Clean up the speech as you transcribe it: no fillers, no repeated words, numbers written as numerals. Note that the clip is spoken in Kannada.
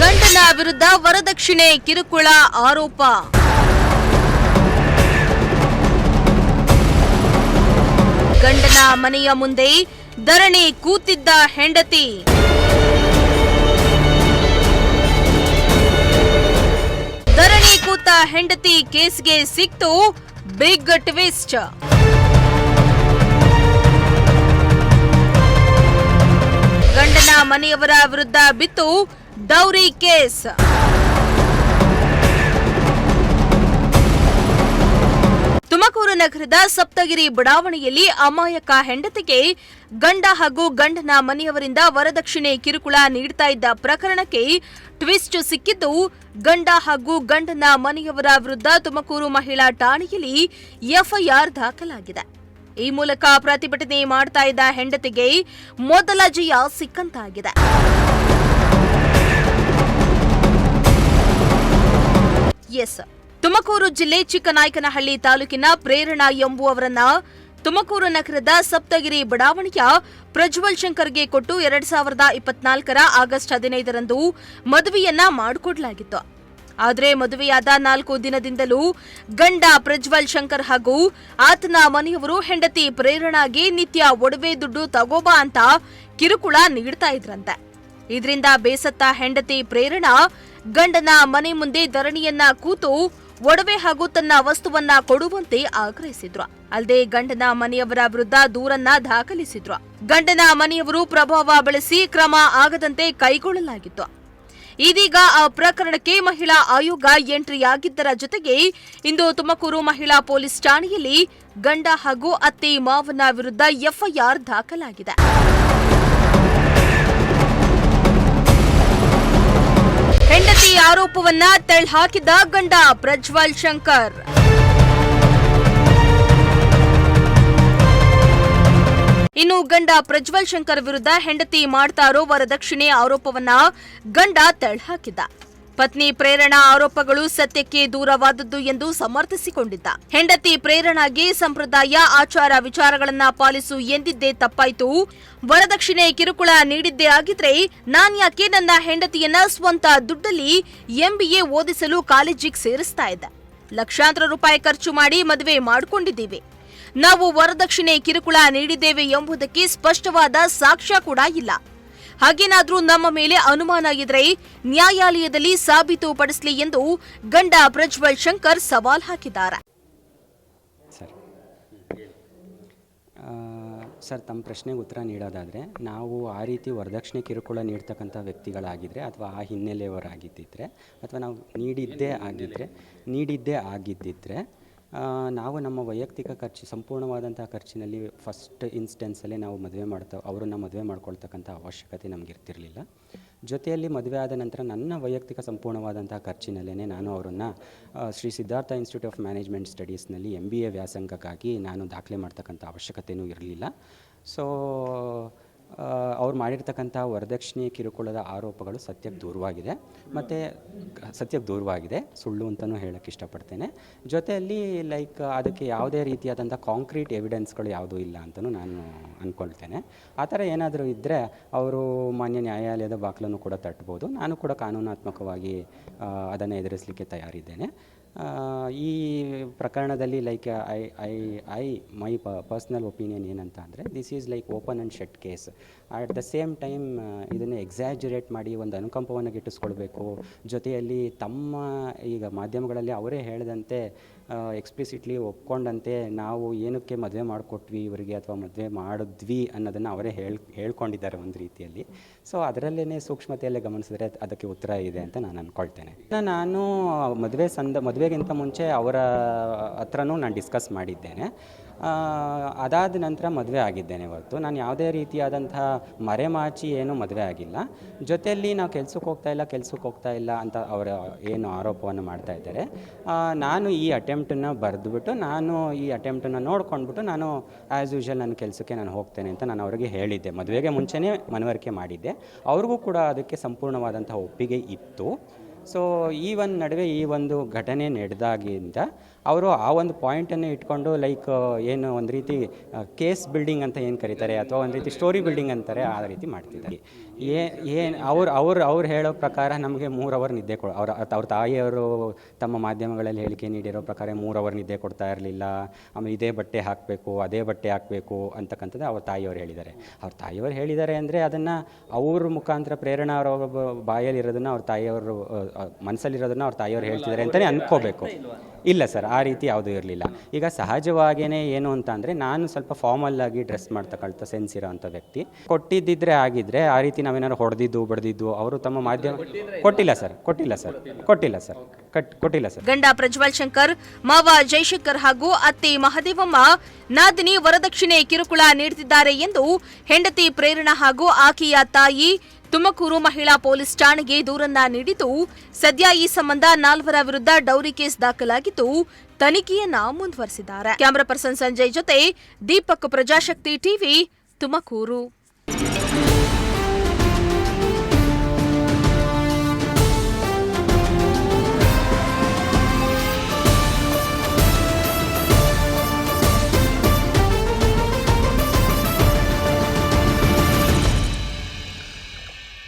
ಗಂಡನ ವಿರುದ್ಧ ವರದಕ್ಷಿಣೆ ಕಿರುಕುಳ ಆರೋಪ. ಗಂಡನ ಮನೆಯ ಮುಂದೆ ಧರಣಿ ಕೂತಿದ್ದ ಹೆಂಡತಿ. ಧರಣಿ ಕೂತ ಹೆಂಡತಿ ಕೇಸ್ಗೆ ಸಿಕ್ತು ಬಿಗ್ ಟ್ವಿಸ್ಟ್. ಗಂಡನ ಮನೆಯವರ ವಿರುದ್ಧ ಬಿತ್ತು ಡೌರಿ ಕೇಸ್. ತುಮಕೂರು ನಗರದ ಸಪ್ತಗಿರಿ ಬಡಾವಣೆಯಲ್ಲಿ ಅಮಾಯಕ ಹೆಂಡತಿಗೆ ಗಂಡ ಹಾಗೂ ಗಂಡನ ಮನೆಯವರಿಂದ ವರದಕ್ಷಿಣೆ ಕಿರುಕುಳ ನೀಡ್ತಾ ಇದ್ದ ಪ್ರಕರಣಕ್ಕೆ ಟ್ವಿಸ್ಟ್ ಸಿಕ್ಕಿದ್ದು, ಗಂಡ ಹಾಗೂ ಗಂಡನ ಮನೆಯವರ ವಿರುದ್ಧ ತುಮಕೂರು ಮಹಿಳಾ ಠಾಣೆಯಲ್ಲಿ ಎಫ್ಐಆರ್ ದಾಖಲಾಗಿದೆ. ಈ ಮೂಲಕ ಪ್ರತಿಭಟನೆ ಮಾಡ್ತಾ ಇದ್ದ ಹೆಂಡತಿಗೆ ಮೊದಲ ಜಯ ಸಿಕ್ಕಂತಾಗಿದೆ. ತುಮಕೂರು ಜಿಲ್ಲೆ ಚಿಕ್ಕನಾಯಕನಹಳ್ಳಿ ತಾಲೂಕಿನ ಪ್ರೇರಣಾ ಎಂಬುವವರನ್ನ ತುಮಕೂರು ನಗರದ ಸಪ್ತಗಿರಿ ಬಡಾವಣೆಯ ಪ್ರಜ್ವಲ್ ಶಂಕರ್ಗೆ ಕೊಟ್ಟು 2024 ಆಗಸ್ಟ್ 15ರಂದು ಮದುವೆಯನ್ನ ಮಾಡಿಕೊಡಲಾಗಿತ್ತು. ಆದರೆ ಮದುವೆಯಾದ 4 ದಿನದಿಂದಲೂ ಗಂಡ ಪ್ರಜ್ವಲ್ ಶಂಕರ್ ಹಾಗೂ ಆತನ ಮನೆಯವರು ಹೆಂಡತಿ ಪ್ರೇರಣಾಗೆ ನಿತ್ಯ ಒಡವೆ ದುಡ್ಡು ತಗೋಬಾ ಅಂತ ಕಿರುಕುಳ ನೀಡ್ತಾ ಇದ್ರಂತೆ. ಇದರಿಂದ ಬೇಸತ್ತ ಹೆಂಡತಿ ಪ್ರೇರಣಾ ಗಂಡನ ಮನೆ ಮುಂದೆ ಧರಣಿಯನ್ನ ಕೂತು ಒಡವೆ ಹಾಗೂ ತನ್ನ ವಸ್ತುವನ್ನ ಕೊಡುವಂತೆ ಆಗ್ರಹಿಸಿದ್ರು. ಅಲ್ಲದೆ ಗಂಡನ ಮನೆಯವರ ವಿರುದ್ಧ ದೂರನ್ನ ದಾಖಲಿಸಿದ್ರು. ಗಂಡನ ಮನೆಯವರು ಪ್ರಭಾವ ಬಳಸಿ ಕ್ರಮ ಆಗದಂತೆ ಕೈಗೊಳ್ಳಲಾಗಿತ್ತು. ಇದೀಗ ಆ ಪ್ರಕರಣಕ್ಕೆ ಮಹಿಳಾ ಆಯೋಗ ಎಂಟ್ರಿಯಾಗಿದ್ದರ ಜೊತೆಗೆ ಇಂದು ತುಮಕೂರು ಮಹಿಳಾ ಪೊಲೀಸ್ ಠಾಣೆಯಲ್ಲಿ ಗಂಡ ಹಾಗೂ ಅತ್ತೆ ಮಾವನ ವಿರುದ್ಧ ಎಫ್ಐಆರ್ ದಾಖಲಾಗಿದೆ. ಹೆಂಡತಿ ಆರೋಪವನ್ನ ತಳ್ಳಿಹಾಕಿದ ಗಂಡ ಪ್ರಜ್ವಲ್ ಶಂಕರ್. ಇನ್ನು ಗಂಡ ಪ್ರಜ್ವಲ್ ಶಂಕರ್ ವಿರುದ್ಧ ಹೆಂಡತಿ ಮಾಡ್ತಾ ಇರೋ ವರದಕ್ಷಿಣೆ ಆರೋಪವನ್ನ ಗಂಡ ತಳ್ಳಿಹಾಕಿದ್ದ. ಪತ್ನಿ ಪ್ರೇರಣಾ ಆರೋಪಗಳು ಸತ್ಯಕ್ಕೆ ದೂರವಾದದ್ದು ಎಂದು ಸಮರ್ಥಿಸಿಕೊಂಡಿದ್ದ. ಹೆಂಡತಿ ಪ್ರೇರಣಾಗೆ ಸಂಪ್ರದಾಯ ಆಚಾರ ವಿಚಾರಗಳನ್ನ ಪಾಲಿಸು ಎಂದಿದ್ದೇ ತಪ್ಪಾಯ್ತು. ವರದಕ್ಷಿಣೆ ಕಿರುಕುಳ ನೀಡಿದ್ದೇ ಆಗಿದ್ರೆ ನಾನ್ಯಾಕೆ ನನ್ನ ಹೆಂಡತಿಯನ್ನ ಸ್ವಂತ ದುಡ್ಡಲ್ಲಿ MBA ಓದಿಸಲು ಕಾಲೇಜಿಗೆ ಸೇರಿಸ್ತಾ ಇದ್ದೆ. ಲಕ್ಷಾಂತರ ರೂಪಾಯಿ ಖರ್ಚು ಮಾಡಿ ಮದುವೆ ಮಾಡಿಕೊಂಡಿದ್ದೀವಿ. ನಾವು ವರದಕ್ಷಿಣೆ ಕಿರುಕುಳ ನೀಡಿದ್ದೇವೆ ಎಂಬುದಕ್ಕೆ ಸ್ಪಷ್ಟವಾದ ಸಾಕ್ಷ್ಯ ಕೂಡ ಇಲ್ಲ. ಹಾಗೇನಾದ್ರೂ ನಮ್ಮ ಮೇಲೆ ಅನುಮಾನ ಇದ್ರೆ ನ್ಯಾಯಾಲಯದಲ್ಲಿ ಸಾಬೀತುಪಡಿಸಲಿ ಎಂದು ಗಂಡ ಪ್ರಜ್ವಲ್ ಶಂಕರ್ ಸವಾಲ್ ಹಾಕಿದ್ದಾರೆ. ಸರ್, ತಮ್ಮ ಪ್ರಶ್ನೆಗೆ ಉತ್ತರ ನೀಡೋದಾದರೆ, ನಾವು ಆ ರೀತಿ ವರದಕ್ಷಿಣೆ ಕಿರುಕುಳ ನೀಡ್ತಕ್ಕಂಥ ವ್ಯಕ್ತಿಗಳಾಗಿದ್ದರೆ ಅಥವಾ ಆ ಹಿನ್ನೆಲೆಯವರಾಗಿದ್ದಿದ್ರೆ ಅಥವಾ ನಾವು ನೀಡಿದ್ದೇ ಆಗಿದ್ದಿದ್ರೆ ನಾವು ನಮ್ಮ ವೈಯಕ್ತಿಕ ಖರ್ಚು ಸಂಪೂರ್ಣವಾದಂಥ ಖರ್ಚಿನಲ್ಲಿ ಫಸ್ಟ್ ಇನ್ಸ್ಟೆನ್ಸಲ್ಲೇ ನಾವು ಅವರನ್ನು ಮದುವೆ ಮಾಡ್ಕೊಳ್ತಕ್ಕಂಥ ಅವಶ್ಯಕತೆ ನಮಗಿರ್ತಿರಲಿಲ್ಲ. ಜೊತೆಯಲ್ಲಿ ಮದುವೆ ಆದ ನಂತರ ನನ್ನ ವೈಯಕ್ತಿಕ ಸಂಪೂರ್ಣವಾದಂಥ ಖರ್ಚಿನಲ್ಲೇ ನಾನು ಅವರನ್ನು Shri Siddhartha institute of management ಸ್ಟಡೀಸ್ನಲ್ಲಿ MBA ವ್ಯಾಸಂಗಕ್ಕಾಗಿ ನಾನು ದಾಖಲೆ ಮಾಡ್ತಕ್ಕಂಥ ಅವಶ್ಯಕತೆಯೂ ಇರಲಿಲ್ಲ. ಸೊ ಅವ್ರು ಮಾಡಿರ್ತಕ್ಕಂಥ ವರದಕ್ಷಿಣೆ ಕಿರುಕುಳದ ಆರೋಪಗಳು ಸತ್ಯಕ್ಕೆ ದೂರವಾಗಿದೆ, ಸುಳ್ಳು ಅಂತಲೂ ಹೇಳೋಕ್ಕೆ ಇಷ್ಟಪಡ್ತೇನೆ. ಜೊತೆಯಲ್ಲಿ ಅದಕ್ಕೆ ಯಾವುದೇ ರೀತಿಯಾದಂಥ ಕಾಂಕ್ರೀಟ್ ಎವಿಡೆನ್ಸ್ಗಳು ಯಾವುದೂ ಇಲ್ಲ ಅಂತಲೂ ನಾನು ಅಂದ್ಕೊಳ್ತೇನೆ. ಆ ಥರ ಏನಾದರೂ ಇದ್ದರೆ ಅವರು ಮಾನ್ಯ ನ್ಯಾಯಾಲಯದ ಬಾಗಿಲನ್ನು ಕೂಡ ತಟ್ಬೋದು. ನಾನು ಕೂಡ ಕಾನೂನಾತ್ಮಕವಾಗಿ ಅದನ್ನು ಎದುರಿಸಲಿಕ್ಕೆ ತಯಾರಿದ್ದೇನೆ. ಈ ಪ್ರಕರಣದಲ್ಲಿ ಮೈ ಪರ್ಸ್ನಲ್ ಒಪಿನಿಯನ್ ಏನಂತ ಅಂದರೆ, this is open and shut case. At the same time ಇದನ್ನು ಎಕ್ಸಾಜುರೇಟ್ ಮಾಡಿ ಒಂದು ಅನುಕಂಪವನ್ನು ಗಿಟ್ಟಿಸ್ಕೊಳ್ಬೇಕು. ಜೊತೆಯಲ್ಲಿ ಈಗ ಮಾಧ್ಯಮಗಳಲ್ಲಿ ಅವರೇ ಹೇಳಿದಂತೆ ಎಕ್ಸ್ಪ್ಲಿಸಿಟ್ಲಿ ಒಪ್ಕೊಂಡಂತೆ ನಾವು ಏನಕ್ಕೆ ಮದುವೆ ಮಾಡಿಕೊಟ್ವಿ ಇವರಿಗೆ ಅಥವಾ ಮದುವೆ ಮಾಡಿದ್ವಿ ಅನ್ನೋದನ್ನು ಅವರೇ ಹೇಳ್ಕೊಂಡಿದ್ದಾರೆ ಒಂದು ರೀತಿಯಲ್ಲಿ. ಸೊ ಅದರಲ್ಲೇ ಸೂಕ್ಷ್ಮತೆಯಲ್ಲೇ ಗಮನಿಸಿದ್ರೆ ಅದಕ್ಕೆ ಉತ್ತರ ಇದೆ ಅಂತ ನಾನು ಅಂದ್ಕೊಳ್ತೇನೆ. ನಾನು ಮದುವೆಗಿಂತ ಮುಂಚೆ ಅವರ ಹತ್ರನೂ ನಾನು ಡಿಸ್ಕಸ್ ಮಾಡಿದ್ದೇನೆ. ಅದಾದ ನಂತರ ಮದುವೆ ಆಗಿದ್ದೇನೆ ಹೊರತು ನಾನು ಯಾವುದೇ ರೀತಿಯಾದಂಥ ಮರೆಮಾಚಿ ಏನೂ ಮದುವೆ ಆಗಿಲ್ಲ. ಜೊತೆಯಲ್ಲಿ ನಾವು ಕೆಲ್ಸಕ್ಕೆ ಹೋಗ್ತಾ ಇಲ್ಲ ಅಂತ ಅವರ ಏನು ಆರೋಪವನ್ನು ಮಾಡ್ತಾ ಇದ್ದಾರೆ. ನಾನು ಈ ಅಟೆಂಪ್ಟನ್ನು ಬರೆದುಬಿಟ್ಟು ನಾನು ಈ ಅಟೆಂಪ್ಟನ್ನು ನೋಡ್ಕೊಂಡ್ಬಿಟ್ಟು ನಾನು ಆ್ಯಸ್ ಯೂಶುವಲ್ ನನ್ನ ಕೆಲಸಕ್ಕೆ ನಾನು ಹೋಗ್ತೇನೆ ಅಂತ ನಾನು ಅವರಿಗೆ ಹೇಳಿದ್ದೆ. ಮದುವೆಗೆ ಮುಂಚೆನೇ ಮನವರಿಕೆ ಮಾಡಿದ್ದೆ. ಅವ್ರಿಗೂ ಕೂಡ ಅದಕ್ಕೆ ಸಂಪೂರ್ಣವಾದಂಥ ಒಪ್ಪಿಗೆ ಇತ್ತು. ಸೊ ನಡುವೆ ಈ ಒಂದು ಘಟನೆ ನಡೆದಾಗಿಂದ ಅವರು ಆ ಒಂದು ಪಾಯಿಂಟನ್ನು ಇಟ್ಕೊಂಡು ಏನು ಒಂದು ರೀತಿ ಕೇಸ್ ಬಿಲ್ಡಿಂಗ್ ಅಂತ ಏನು ಕರೀತಾರೆ ಅಥವಾ ಒಂದು ರೀತಿ ಸ್ಟೋರಿ ಬಿಲ್ಡಿಂಗ್ ಅಂತಾರೆ, ಆ ರೀತಿ ಮಾಡ್ತಿದ್ದಾರೆ. ಅವ್ರು ಹೇಳೋ ಪ್ರಕಾರ ನಮಗೆ 3 ಅವರ್ ನಿದ್ದೆ ಅವ್ರ ತಾಯಿಯವರು ತಮ್ಮ ಮಾಧ್ಯಮಗಳಲ್ಲಿ ಹೇಳಿಕೆ ನೀಡಿರೋ ಪ್ರಕಾರ 3 ಅವರ್ ನಿದ್ದೆ ಕೊಡ್ತಾ ಇರಲಿಲ್ಲ. ಆಮೇಲೆ ಇದೇ ಬಟ್ಟೆ ಹಾಕಬೇಕು, ಅದೇ ಬಟ್ಟೆ ಹಾಕಬೇಕು ಅಂತಕ್ಕಂಥದ್ದು ಅವ್ರ ತಾಯಿಯವರು ಹೇಳಿದ್ದಾರೆ. ಅವ್ರ ತಾಯಿಯವರು ಹೇಳಿದ್ದಾರೆ ಅಂದರೆ ಅದನ್ನು ಅವ್ರ ಮುಖಾಂತರ ಪ್ರೇರಣಾ ಅವರ ಬಾಯಲ್ಲಿರೋದನ್ನು ಅವ್ರ ತಾಯಿಯವರು ಮನಸ್ಸಲ್ಲಿರೋದನ್ನು ಅವ್ರ ತಾಯಿಯವರು ಹೇಳ್ತಿದ್ದಾರೆ ಅಂತಲೇ ಅಂದ್ಕೋಬೇಕು. ಇಲ್ಲ ಸರ್, ಆ ರೀತಿ ಯಾವುದೂ ಇರಲಿಲ್ಲ. ಈಗ ಸಹಜವಾಗಿಯೇ ಏನು ಅಂತ ಅಂದರೆ ನಾನು ಸ್ವಲ್ಪ ಫಾರ್ಮಲ್ ಆಗಿ ಡ್ರೆಸ್ ಮಾಡ್ತಕ್ಕಂಥ ಸೆನ್ಸ್ ಇರೋವಂಥ ವ್ಯಕ್ತಿ. ಕೊಟ್ಟಿದ್ದಿದ್ರೆ ಆಗಿದ್ದರೆ ಆ ರೀತಿ ನಾವೇನಾದ್ರು ಹೊಡೆದಿದ್ದು ಬಡ್ದಿದ್ದು ಅವರು ತಮ್ಮ ಮಾಧ್ಯಮ ಕೊಟ್ಟಿಲ್ಲ ಸರ್. ಗಂಡ ಪ್ರಜ್ವಲ್ ಶಂಕರ್, ಮಾವ ಜಯಶಂಕರ್ ಹಾಗೂ ಅತ್ತಿ ಮಹದೇವಮ್ಮ ನಾದಿನಿ ವರದಕ್ಷಿಣೆ ಕಿರುಕುಳ ನೀಡುತ್ತಿದ್ದಾರೆ ಎಂದು ಹೆಂಡತಿ ಪ್ರೇರಣಾ ಹಾಗೂ ಆಕೆಯ ತಾಯಿ ತುಮಕೂರು ಮಹಿಳಾ ಪೊಲೀಸ್ ಠಾಣೆಗೆ ದೂರನ್ನ ನೀಡಿದ್ದು, ಸದ್ಯ ಈ ಸಂಬಂಧ 4 ವಿರುದ್ಧ ಡೌರಿ ಕೇಸ್ ದಾಖಲಾಗಿದ್ದು ತನಿಖೆಯನ್ನ ಮುಂದುವರೆಸಿದ್ದಾರೆ. ಕ್ಯಾಮರಾ ಪರ್ಸನ್ ಸಂಜಯ್ ಜೊತೆ ದೀಪಕ್, ಪ್ರಜಾಶಕ್ತಿ ಟಿವಿ, ತುಮಕೂರು.